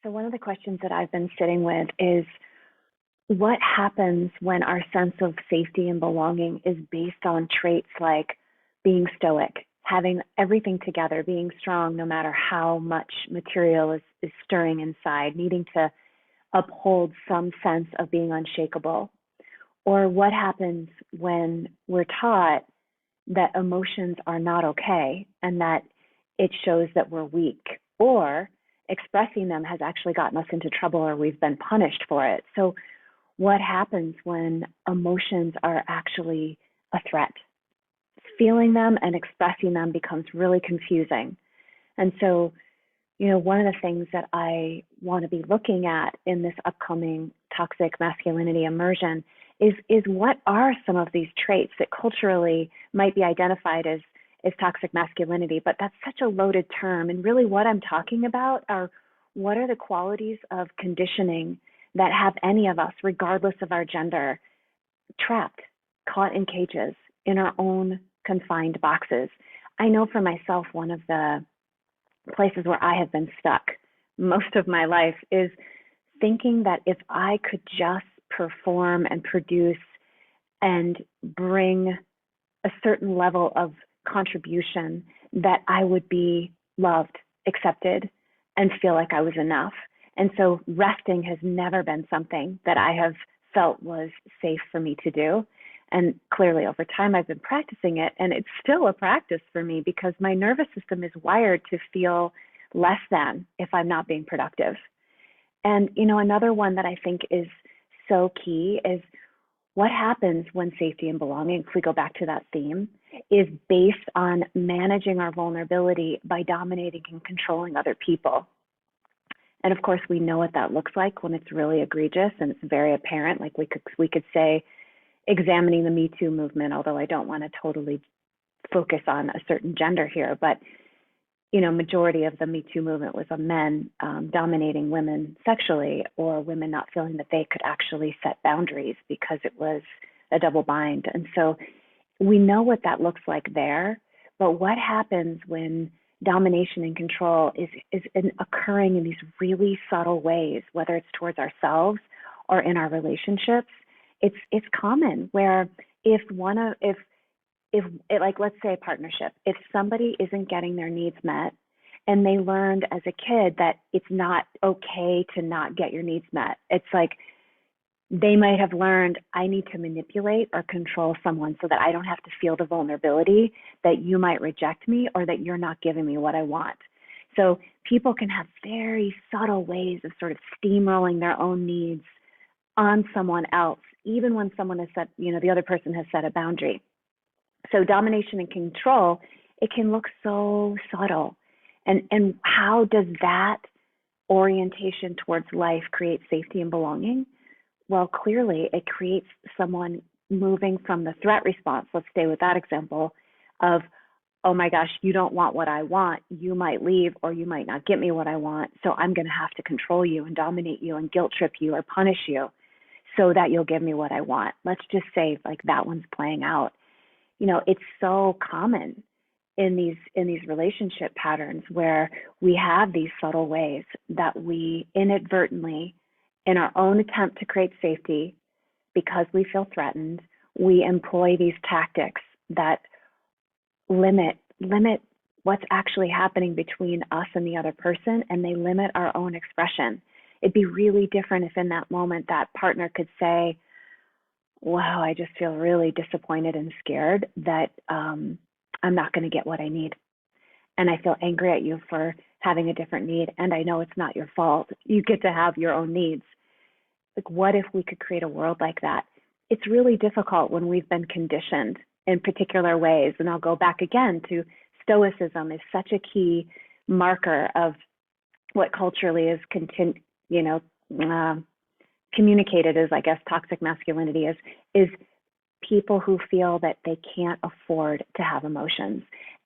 So one of the questions that I've been sitting with is what happens when our sense of safety and belonging is based on traits like being stoic, having everything together, being strong no matter how much material is stirring inside, needing to uphold some sense of being unshakable? Or what happens when we're taught that emotions are not okay and that it shows that we're weak, or expressing them has actually gotten us into trouble or we've been punished for it? So what happens when emotions are actually a threat? Feeling them and expressing them becomes really confusing. And so, one of the things that I want to be looking at in this upcoming toxic masculinity immersion is what are some of these traits that culturally might be identified as toxic masculinity, but that's such a loaded term. And really what I'm talking about are what are the qualities of conditioning that have any of us, regardless of our gender, trapped, caught in cages, in our own confined boxes. I know for myself, one of the places where I have been stuck most of my life is thinking that if I could just perform and produce and bring a certain level of contribution, that I would be loved, accepted, and feel like I was enough. And so resting has never been something that I have felt was safe for me to do. And clearly over time, I've been practicing it, and it's still a practice for me because my nervous system is wired to feel less than if I'm not being productive. And, another one that I think is so key is what happens when safety and belonging, if we go back to that theme, is based on managing our vulnerability by dominating and controlling other people. And of course, we know what that looks like when it's really egregious and it's very apparent. Like we could say, examining the Me Too movement, although I don't want to totally focus on a certain gender here, but majority of the Me Too movement was of men dominating women sexually, or women not feeling that they could actually set boundaries because it was a double bind. And so we know what that looks like there, but what happens when domination and control is occurring in these really subtle ways, whether it's towards ourselves or in our relationships? It's common where if like, let's say a partnership, if somebody isn't getting their needs met and they learned as a kid that it's not okay to not get your needs met, it's like they might have learned, I need to manipulate or control someone so that I don't have to feel the vulnerability that you might reject me or that you're not giving me what I want. So people can have very subtle ways of sort of steamrolling their own needs on someone else, even when someone has set, the other person has set a boundary. So domination and control, it can look so subtle. And how does that orientation towards life create safety and belonging? Well, clearly it creates someone moving from the threat response. Let's stay with that example of, oh my gosh, you don't want what I want. You might leave or you might not get me what I want. So I'm going to have to control you and dominate you and guilt trip you or punish you so that you'll give me what I want. Let's just say like that one's playing out. It's so common in these relationship patterns where we have these subtle ways that we inadvertently, in our own attempt to create safety, because we feel threatened, we employ these tactics that limit what's actually happening between us and the other person, and they limit our own expression. It'd be really different if in that moment that partner could say, wow, I just feel really disappointed and scared that I'm not going to get what I need. And I feel angry at you for having a different need. And I know it's not your fault. You get to have your own needs. Like, what if we could create a world like that? It's really difficult when we've been conditioned in particular ways. And I'll go back again to stoicism is such a key marker of what culturally is communicated as, I guess, toxic masculinity is people who feel that they can't afford to have emotions.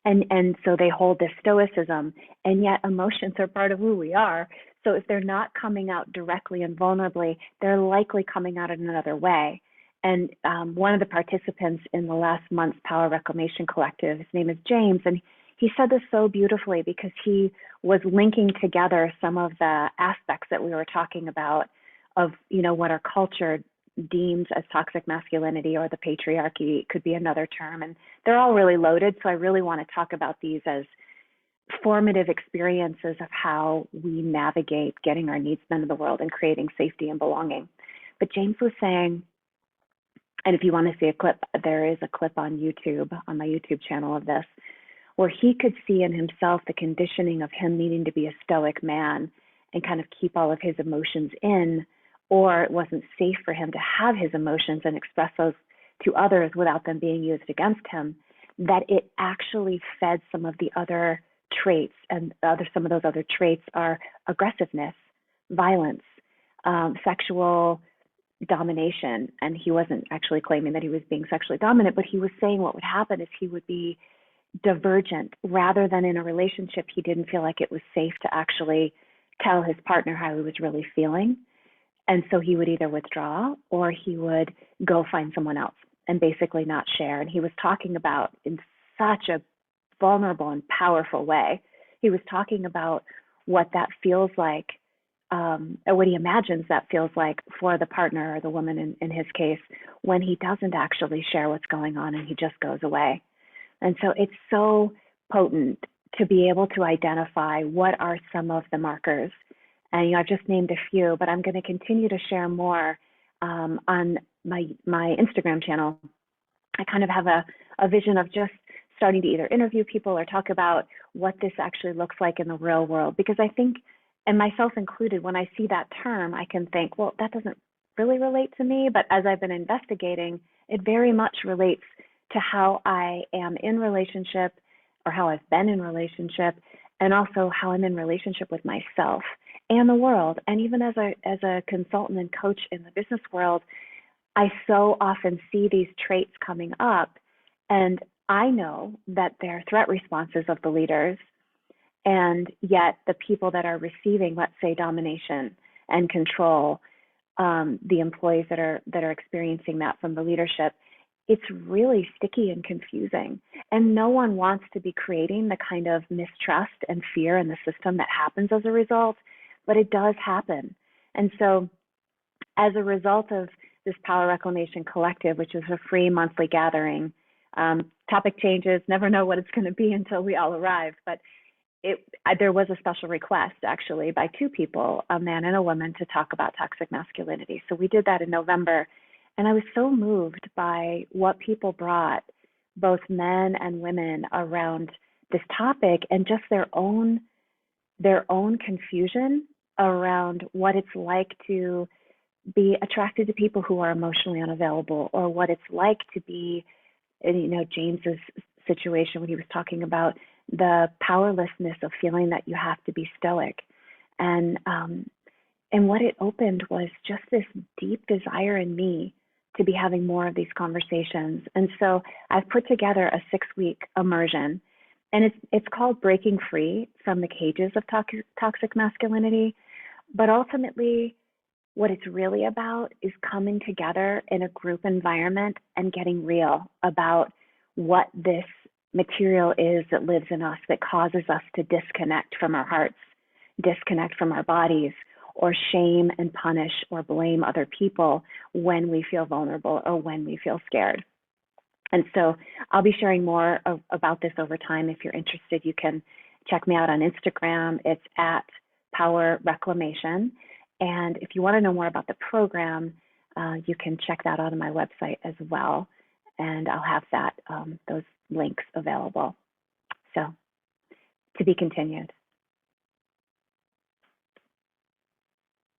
And so they hold this stoicism, and yet emotions are part of who we are. So if they're not coming out directly and vulnerably, they're likely coming out in another way. And one of the participants in the last month's Power Reclamation Collective, his name is James, and he said this so beautifully because he was linking together some of the aspects that we were talking about of, what our culture deems as toxic masculinity, or the patriarchy could be another term. And they're all really loaded. So I really want to talk about these as formative experiences of how we navigate getting our needs met in the world and creating safety and belonging. But James was saying, and if you want to see a clip, there is a clip on YouTube, on my YouTube channel of this, where he could see in himself the conditioning of him needing to be a stoic man and kind of keep all of his emotions in, or it wasn't safe for him to have his emotions and express those to others without them being used against him, that it actually fed some of the other traits. And some of those other traits are aggressiveness, violence, sexual domination. And he wasn't actually claiming that he was being sexually dominant, but he was saying what would happen is he would be divergent. Rather than in a relationship, he didn't feel like it was safe to actually tell his partner how he was really feeling. And so he would either withdraw or he would go find someone else and basically not share. And he was talking about, in such a vulnerable and powerful way, he was talking about what that feels like, or what he imagines that feels like for the partner or the woman in his case, when he doesn't actually share what's going on and he just goes away. And so it's so potent to be able to identify what are some of the markers. And I've just named a few, but I'm going to continue to share more on my Instagram channel. I kind of have a vision of just starting to either interview people or talk about what this actually looks like in the real world. Because I think, and myself included, when I see that term, I can think, well, that doesn't really relate to me. But as I've been investigating, it very much relates to how I am in relationship, or how I've been in relationship, and also how I'm in relationship with myself and the world. And even as a consultant and coach in the business world, I so often see these traits coming up, and I know that they're threat responses of the leaders, and yet the people that are receiving, let's say, domination and control, the employees that are experiencing that from the leadership, it's really sticky and confusing. And no one wants to be creating the kind of mistrust and fear in the system that happens as a result, but it does happen. And so as a result of this Power Reclamation Collective, which is a free monthly gathering, topic changes, never know what it's going to be until we all arrive, but there was a special request actually by two people, a man and a woman, to talk about toxic masculinity. So we did that in November. And I was so moved by what people brought, both men and women, around this topic, and just their own confusion around what it's like to be attracted to people who are emotionally unavailable, or what it's like to be, James's situation when he was talking about the powerlessness of feeling that you have to be stoic. And what it opened was just this deep desire in me to be having more of these conversations. And so I've put together a 6-week immersion, and it's called Breaking Free from the Cages of Toxic Masculinity. But ultimately, what it's really about is coming together in a group environment and getting real about what this material is that lives in us that causes us to disconnect from our hearts, disconnect from our bodies, or shame and punish or blame other people when we feel vulnerable or when we feel scared. And so I'll be sharing more about this over time. If you're interested, you can check me out on Instagram. It's at Power Reclamation. And if you want to know more about the program, you can check that out on my website as well. And I'll have those links available. So, to be continued.